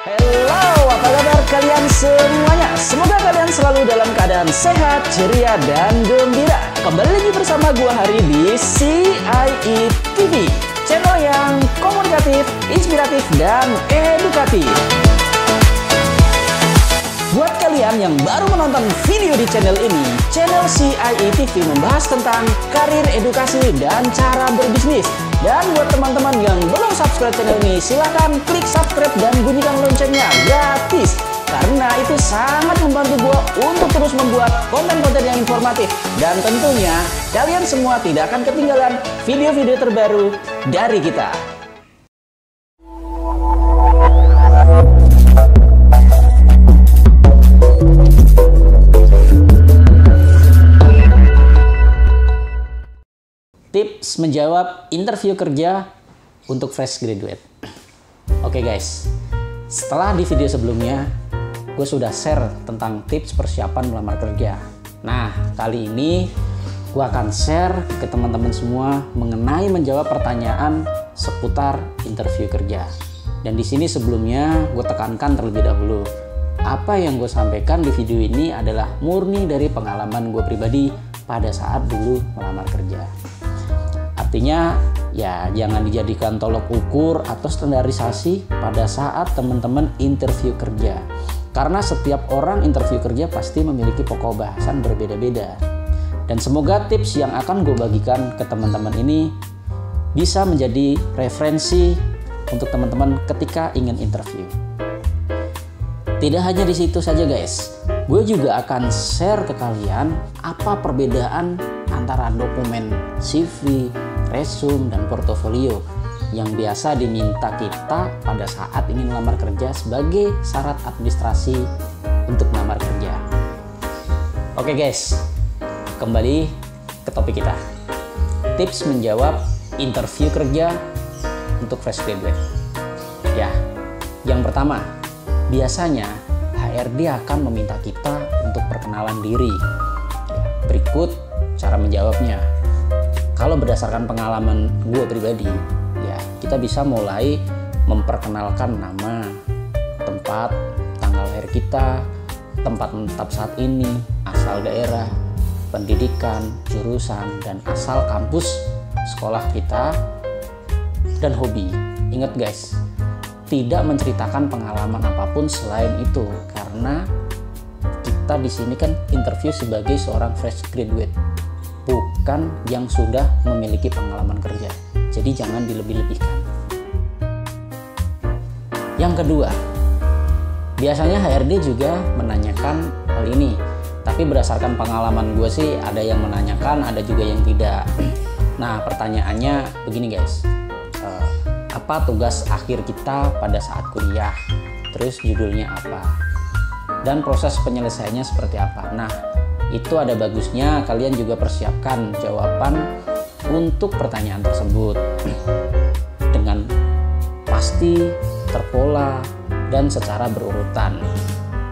Halo, apa kabar kalian semuanya? Semoga kalian selalu dalam keadaan sehat, ceria, dan gembira. Kembali lagi bersama gua Hari di CIE TV, channel yang komunikatif, inspiratif, dan edukatif. Buat kalian yang baru menonton video di channel ini, channel CIE TV membahas tentang karir, edukasi, dan cara berbisnis. Dan buat teman-teman yang belum subscribe channel ini, silahkan klik subscribe dan bunyikan loncengnya gratis. Karena itu sangat membantu gue untuk terus membuat konten-konten yang informatif. Dan tentunya kalian semua tidak akan ketinggalan video-video terbaru dari kita. Tips menjawab interview kerja untuk fresh graduate. Oke guys, setelah di video sebelumnya gue sudah share tentang tips persiapan melamar kerja. Nah, kali ini gue akan share ke teman-teman semua mengenai menjawab pertanyaan seputar interview kerja. Dan di sini sebelumnya gue tekankan terlebih dahulu, apa yang gue sampaikan di video ini adalah murni dari pengalaman gue pribadi pada saat dulu melamar kerja. Artinya ya jangan dijadikan tolok ukur atau standarisasi pada saat teman-teman interview kerja. Karena setiap orang interview kerja pasti memiliki pokok bahasan berbeda-beda. Dan semoga tips yang akan gue bagikan ke teman-teman ini bisa menjadi referensi untuk teman-teman ketika ingin interview. Tidak hanya di situ saja guys, gue juga akan share ke kalian apa perbedaan antara dokumen CV, resume, dan portofolio yang biasa diminta kita pada saat ingin melamar kerja sebagai syarat administrasi untuk melamar kerja. Oke guys, kembali ke topik kita. Tips menjawab interview kerja untuk fresh graduate. Ya, yang pertama, biasanya HRD akan meminta kita untuk perkenalan diri. Berikut cara menjawabnya. Kalau berdasarkan pengalaman gue pribadi, ya kita bisa mulai memperkenalkan nama, tempat, tanggal lahir kita, tempat menetap saat ini, asal daerah, pendidikan, jurusan, dan asal kampus sekolah kita, dan hobi. Ingat guys, tidak menceritakan pengalaman apapun selain itu, karena kita di sini kan interview sebagai seorang fresh graduate, bukan yang sudah memiliki pengalaman kerja. Jadi jangan dilebih-lebihkan. Yang kedua, biasanya HRD juga menanyakan hal ini. Tapi berdasarkan pengalaman gue sih, ada yang menanyakan, ada juga yang tidak. Nah, pertanyaannya begini guys. Apa tugas akhir kita pada saat kuliah? Terus judulnya apa? Dan proses penyelesaiannya seperti apa? Nah, itu ada bagusnya kalian juga persiapkan jawaban untuk pertanyaan tersebut dengan pasti, terpola, dan secara berurutan.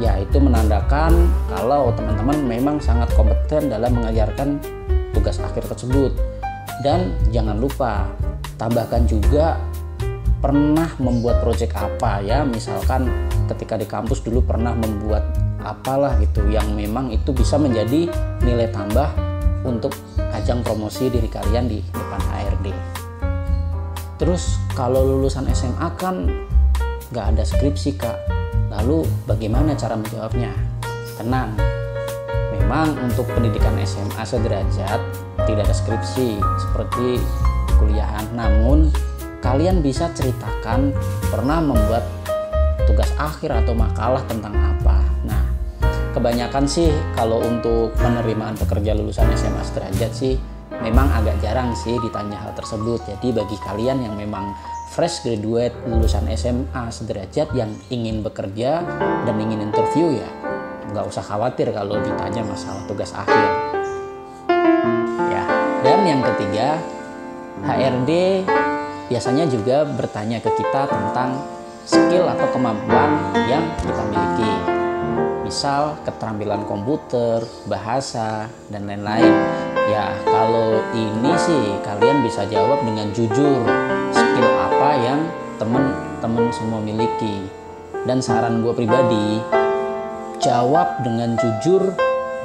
Ya, itu menandakan kalau teman-teman memang sangat kompeten dalam mengajarkan tugas akhir tersebut. Dan jangan lupa tambahkan juga pernah membuat proyek apa ya, misalkan ketika di kampus dulu pernah membuat apalah gitu yang memang itu bisa menjadi nilai tambah untuk ajang promosi diri kalian di depan HRD. Terus kalau lulusan SMA kan nggak ada skripsi kak, lalu bagaimana cara menjawabnya? Tenang, memang untuk pendidikan SMA sederajat tidak ada skripsi seperti di kuliahan, namun kalian bisa ceritakan pernah membuat tugas akhir atau makalah tentang apa. Nah, kebanyakan sih kalau untuk penerimaan pekerja lulusan SMA sederajat sih memang agak jarang sih ditanya hal tersebut. Jadi bagi kalian yang memang fresh graduate lulusan SMA sederajat yang ingin bekerja dan ingin interview, ya nggak usah khawatir kalau ditanya masalah tugas akhir. Ya, dan yang ketiga, HRD biasanya juga bertanya ke kita tentang skill atau kemampuan yang kita miliki. Misal keterampilan komputer, bahasa, dan lain-lain. Ya, kalau ini sih kalian bisa jawab dengan jujur skill apa yang teman-teman semua miliki. Dan saran gue pribadi, jawab dengan jujur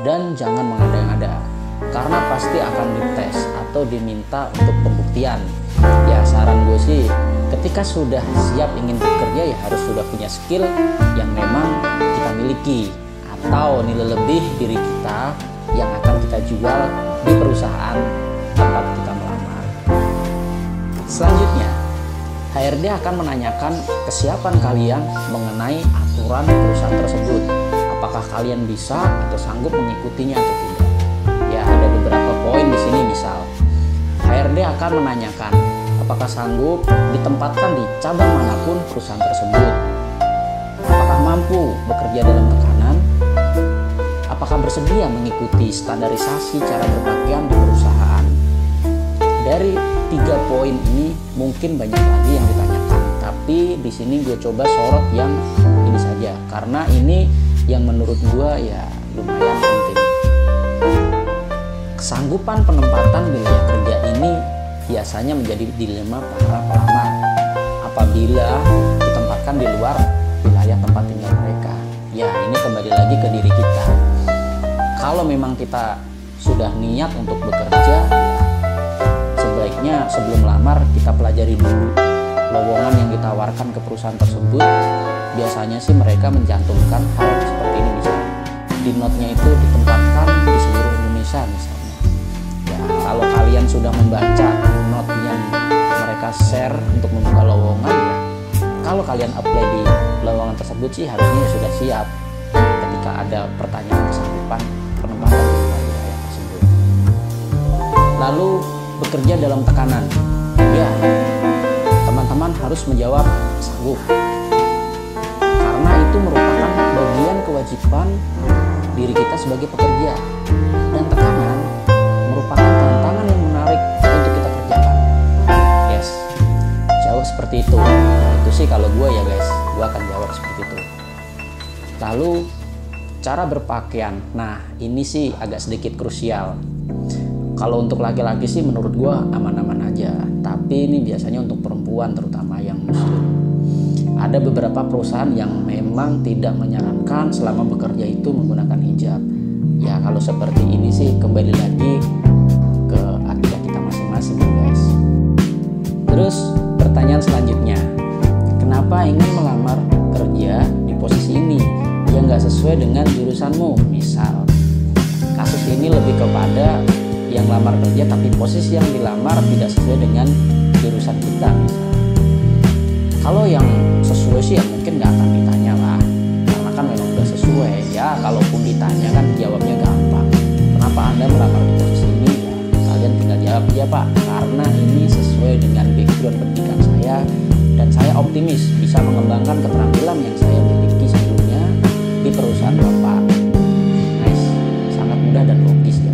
dan jangan mengada-ngada, karena pasti akan dites atau diminta untuk pembuktian. Ya saran gue sih, ketika sudah siap ingin bekerja ya harus sudah punya skill yang memang kita miliki atau nilai lebih diri kita yang akan kita jual di perusahaan tempat kita melamar. Selanjutnya, HRD akan menanyakan kesiapan kalian mengenai aturan perusahaan tersebut. Apakah kalian bisa atau sanggup mengikutinya atau tidak? Ya, ada beberapa poin di sini. Misal, HRD akan menanyakan apakah sanggup ditempatkan di cabang manapun perusahaan tersebut. Apakah mampu bekerja dalam tekanan? Apakah bersedia mengikuti standarisasi cara berpakaian di perusahaan? Dari 3 poin ini mungkin banyak lagi yang ditanyakan, tapi di sini gue coba sorot yang ini saja karena ini yang menurut gue ya lumayan penting. Kesanggupan penempatan wilayah kerja ini biasanya menjadi dilema para pelamar apabila ditempatkan di luar wilayah tempat tinggal mereka. Ya, ini kembali lagi ke diri kita. Kalau memang kita sudah niat untuk bekerja, ya sebaiknya sebelum melamar kita pelajari dulu lowongan yang ditawarkan ke perusahaan tersebut. Biasanya sih mereka mencantumkan hal seperti ini, misalnya di note-nya itu ditempatkan di seluruh Indonesia misalnya. Ya, kalau kalian sudah membaca note yang mereka share untuk membuka lowongan, ya kalau kalian apply di lowongan tersebut sih harusnya sudah siap ketika ada pertanyaan kesanggupan penempatan di wilayah tersebut. Lalu bekerja dalam tekanan. Ya, teman-teman harus menjawab sanggup. Karena itu merupakan bagian kewajiban diri kita sebagai pekerja. Dan tekanan merupakan tantangan yang menarik untuk kita kerjakan. Yes, jawab seperti itu. Nah, itu sih kalau gue ya guys, gue akan jawab seperti itu. Lalu cara berpakaian. Nah, ini sih agak sedikit krusial. Kalau untuk laki-laki sih menurut gue aman-aman aja. Tapi ini biasanya untuk perempuan terutama yang muslim. Ada beberapa perusahaan yang memang tidak menyarankan selama bekerja itu menggunakan hijab. Ya kalau seperti ini sih kembali lagi ke akidah kita masing-masing ya guys. Terus pertanyaan selanjutnya, kenapa ingin melamar kerja di posisi ini yang gak sesuai dengan jurusanmu? Misal kasus ini lebih kepada yang lamar kerja tapi posisi yang dilamar tidak sesuai dengan jurusan kita misalnya. Kalau yang sesuai sih ya mungkin gak akan ditanya lah, karena kan memang udah sesuai. Ya kalaupun ditanya kan jawabnya gampang. Kenapa Anda melamar di posisi ini? Ya, kalian tinggal jawab, ya Pak, karena ini sesuai dengan background pendidikan saya dan saya optimis bisa mengembangkan keterampilan yang saya miliki sebelumnya di perusahaan Bapak. Nice, sangat mudah dan logis ya.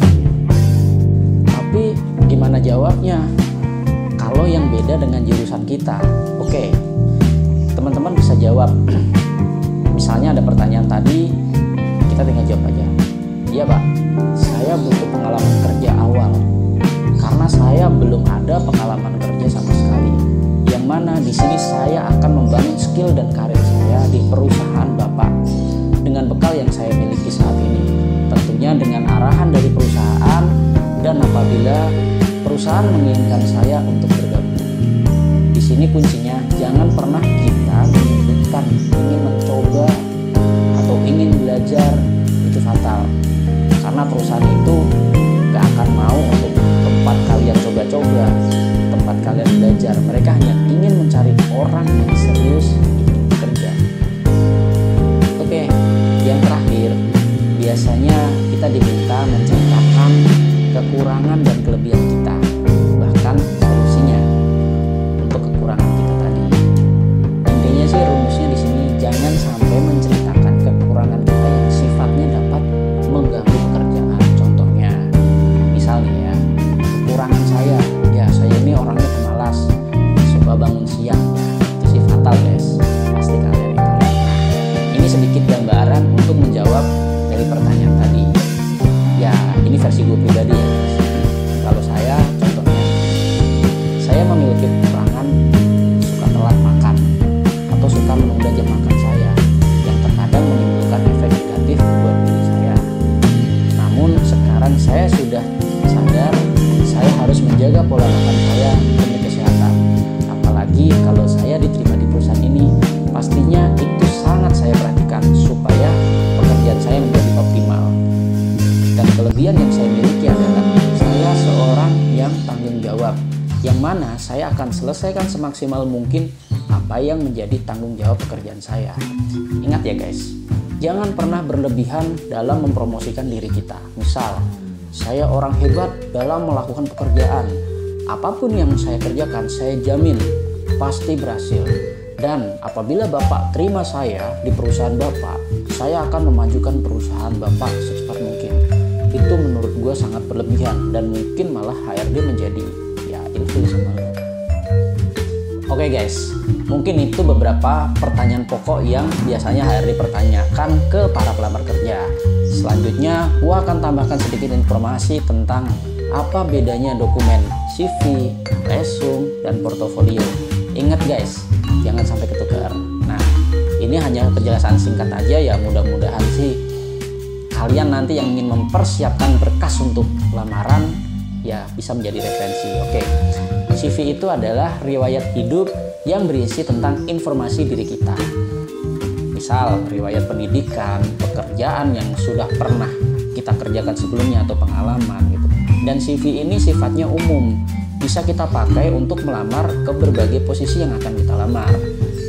Tapi gimana jawabnya kalau yang beda dengan jurusan kita? Oke, teman-teman bisa jawab. Misalnya ada pertanyaan tadi, kita tinggal jawab aja, iya Pak, saya butuh pengalaman kerja awal karena saya belum ada pengalaman kerja sama sekali. Yang mana di sini saya akan membangun skill dan karir saya di perusahaan Bapak dengan bekal yang saya miliki saat ini. Tentunya dengan arahan dari perusahaan. Dan apabila perusahaan menginginkan saya untuk bergabung, di sini kuncinya jangan pernah kita menyebutkan ingin mencoba atau ingin belajar, itu fatal. Karena perusahaan itu gak akan mau untuk tempat kalian coba-coba, tempat kalian belajar. Mereka hanya ingin mencari orang yang serius ingin bekerja. Oke, yang terakhir, biasanya kita diminta menceritakan kekurangan dan kelebihan kita, bahkan solusinya untuk kekurangan kita tadi. Intinya sih rumusnya di sini jangan sampai menceritakan kekurangan kita yang sifatnya dapat mengganggu pekerjaan. Contohnya, misalnya ya, kekurangan saya ini orangnya pemalas, suka bangun siang. Itu sih fatal guys, pasti kalian itu. Ini sedikit gambaran untuk menjawab dari pertanyaan tadi. Ya, ini versi gue pribadi ya guys. yang mana saya akan selesaikan semaksimal mungkin apa yang menjadi tanggung jawab pekerjaan saya. Ingat ya guys, jangan pernah berlebihan dalam mempromosikan diri kita. Misal, saya orang hebat dalam melakukan pekerjaan. Apapun yang saya kerjakan, saya jamin pasti berhasil. Dan apabila Bapak terima saya di perusahaan Bapak, saya akan memajukan perusahaan Bapak secepat mungkin. Itu menurut gue sangat berlebihan dan mungkin malah HRD menjadi ilfil sama lo. Oke guys, mungkin itu beberapa pertanyaan pokok yang biasanya HRD pertanyakan ke para pelamar kerja. Selanjutnya, gue akan tambahkan sedikit informasi tentang apa bedanya dokumen CV, resume, dan portofolio. Ingat guys, jangan sampai ketukar. Nah, ini hanya penjelasan singkat aja ya, mudah-mudahan sih kalian nanti yang ingin mempersiapkan berkas untuk lamaran ya bisa menjadi referensi. Oke, CV itu adalah riwayat hidup yang berisi tentang informasi diri kita. Misal, riwayat pendidikan, pekerjaan yang sudah pernah kita kerjakan sebelumnya atau pengalaman gitu. Dan CV ini sifatnya umum, bisa kita pakai untuk melamar ke berbagai posisi yang akan kita lamar.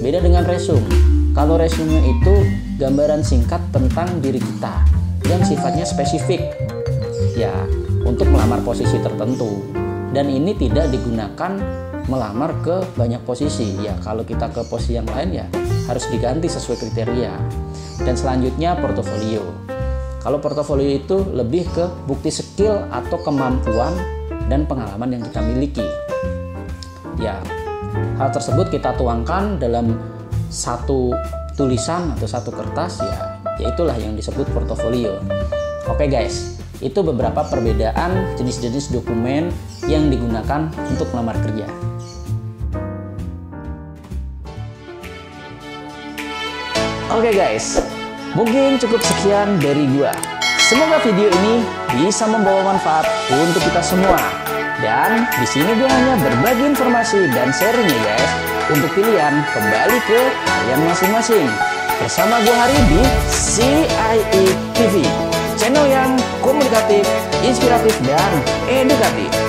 Beda dengan resume. Kalau resume itu gambaran singkat tentang diri kita yang sifatnya spesifik. Ya, untuk melamar posisi tertentu, dan ini tidak digunakan melamar ke banyak posisi. Ya, kalau kita ke posisi yang lain ya harus diganti sesuai kriteria. Dan selanjutnya portofolio. Kalau portofolio itu lebih ke bukti skill atau kemampuan dan pengalaman yang kita miliki. Ya, hal tersebut kita tuangkan dalam satu tulisan atau satu kertas ya itulah yang disebut portofolio. Oke guys, itu beberapa perbedaan jenis-jenis dokumen yang digunakan untuk melamar kerja. Oke guys, mungkin cukup sekian dari gua. Semoga video ini bisa membawa manfaat untuk kita semua. Dan di sini gua hanya berbagi informasi dan sharing ya guys, untuk pilihan kembali ke kalian masing-masing. Bersama gua Hari di CIE TV. Channel yang komunikatif, inspiratif, dan edukatif.